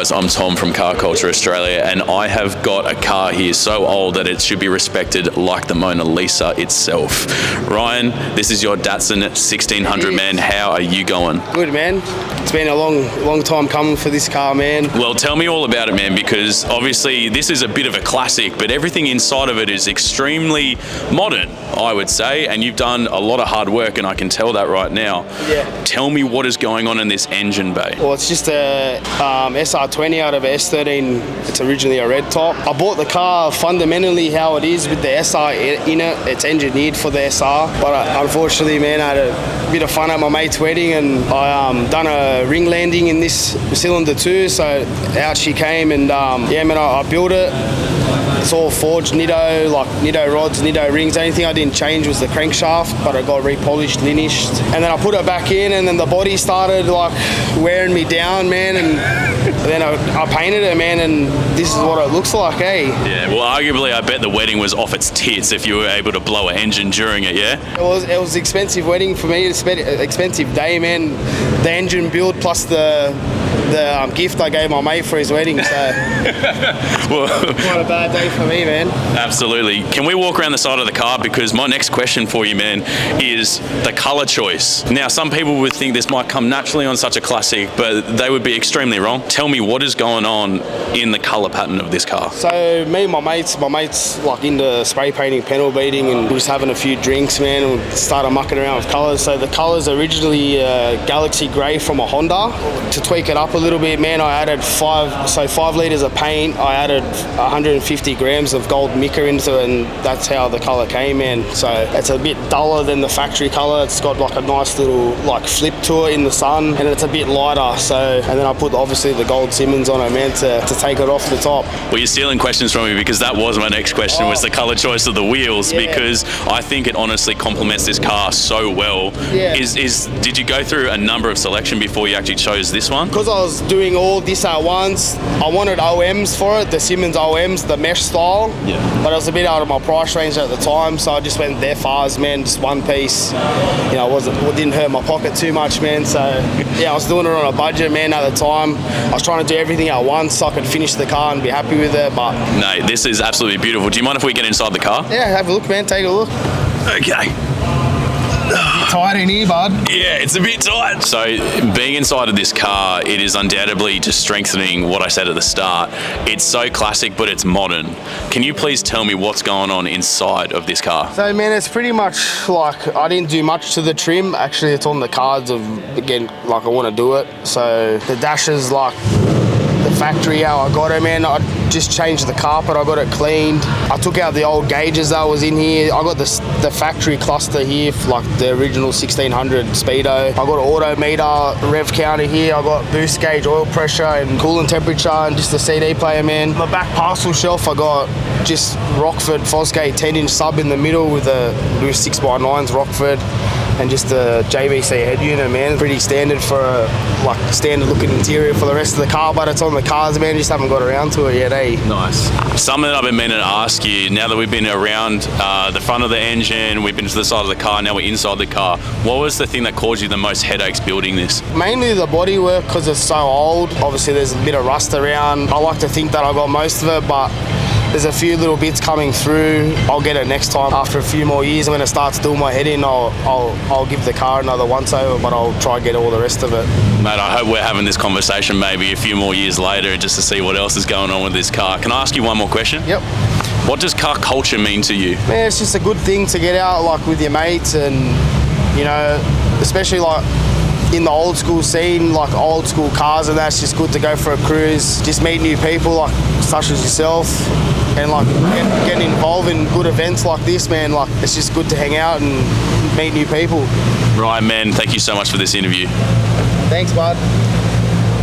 guys, I'm Tom from Car Culture Australia, and I have got a car here so old that it should be respected like the Mona Lisa itself. Ryan, this is your Datsun 1600, man. How are you going? Good, man. It's been a long time coming for this car, man. Well, tell me all about it, man, because obviously this is a bit of a classic, but everything inside of it is extremely modern, I would say, and you've done a lot of hard work, and I can tell that right now. Yeah. Tell me what is going on in this engine bay. Well, it's just a SR20 out of a S13. It's originally a red top. I bought the car fundamentally how it is with the SR in it. It's engineered for the SR, but unfortunately, man, I had a bit of fun at my mate's wedding, and I done a ring landing in this cylinder too, so out she came, and yeah, man, I built it. It's all forged Nitto, like Nitto rods, Nitto rings. The only thing I didn't change was the crankshaft, but it got repolished, linished. And then I put it back in, and then the body started like wearing me down, man. And then I painted it, man, and this is what it looks like, eh? Yeah, well, arguably, I bet the wedding was off its tits if you were able to blow an engine during it, yeah? It was an expensive wedding for me, expensive day, man. The engine build plus the gift I gave my mate for his wedding, so well, quite a bad day for me, man. Absolutely. Can we walk around the side of the car, because my next question for you, man, is the colour choice. Now, some people would think this might come naturally on such a classic, but they would be extremely wrong. Tell me what is going on in the colour pattern of this car. So me and my mates like into spray painting, panel beating, and we're just having a few drinks, man, and we started mucking around with colours. So the colours originally Galaxy Grey from a Honda. To tweak it up a little bit, man, I added 5 litres of paint. I added 150 grams of gold mica into it, and that's how the colour came in. So it's a bit duller than the factory colour. It's got like a nice little like flip to it in the sun, and it's a bit lighter. So, and then I put obviously the gold Simmons on it, man, to take it off the top. Well, you're stealing questions from me, because that was my next question, was the colour choice of the wheels, yeah. Because I think it honestly complements this car so well. Yeah. Did you go through a number of selection before you actually chose this one? Because I was doing all this at once, I wanted OMs for it, the Simmons OMs, the mesh style. Yeah. But it was a bit out of my price range at the time, so I just went there fast, man, just one piece. You know, it didn't hurt my pocket too much, man. So yeah, I was doing it on a budget, man, at the time. I was trying to do everything at once so I could finish the car and be happy with it. But no, this is absolutely beautiful. Do you mind if we get inside the car? yeah, have a look, man. Take a look. Okay. Tight in here, bud. Yeah, it's a bit tight. So being inside of this car, it is undoubtedly just strengthening what I said at the start. It's so classic, but it's modern. Can you please tell me what's going on inside of this car? So, man, it's pretty much like I didn't do much to the trim. Actually, it's on the cards of, again, like I want to do it. So the dash is like the factory how I got it, man. I just changed the carpet, I got it cleaned. I took out the old gauges that was in here. I got the factory cluster here, like the original 1600 Speedo. I got an auto meter, rev counter here. I got boost gauge, oil pressure and coolant temperature, and just a CD player, man. My back parcel shelf, I got just Rockford Fosgate 10-inch sub in the middle with 6x9s Rockford. And just the JVC head unit, man. Pretty standard for a like standard looking interior for the rest of the car, but it's on the cars, man. Just haven't got around to it yet, eh? Nice. Something that I've been meaning to ask you, now that we've been around the front of the engine, we've been to the side of the car, now we're inside the car, what was the thing that caused you the most headaches building this? Mainly the bodywork, because it's so old. Obviously there's a bit of rust around. I like to think that I got most of it, but there's a few little bits coming through. I'll get it next time after a few more years. When it starts doing my head in, I'll give the car another once over, but I'll try and get all the rest of it. Mate, I hope we're having this conversation maybe a few more years later just to see what else is going on with this car. Can I ask you one more question? Yep. What does car culture mean to you? Man, it's just a good thing to get out like with your mates, and you know, especially like in the old school scene, like old school cars, and that's just good to go for a cruise, just meet new people like such as yourself, and like getting involved in good events like this, man. Like it's just good to hang out and meet new people. Right, man, thank you so much for this interview. Thanks, bud.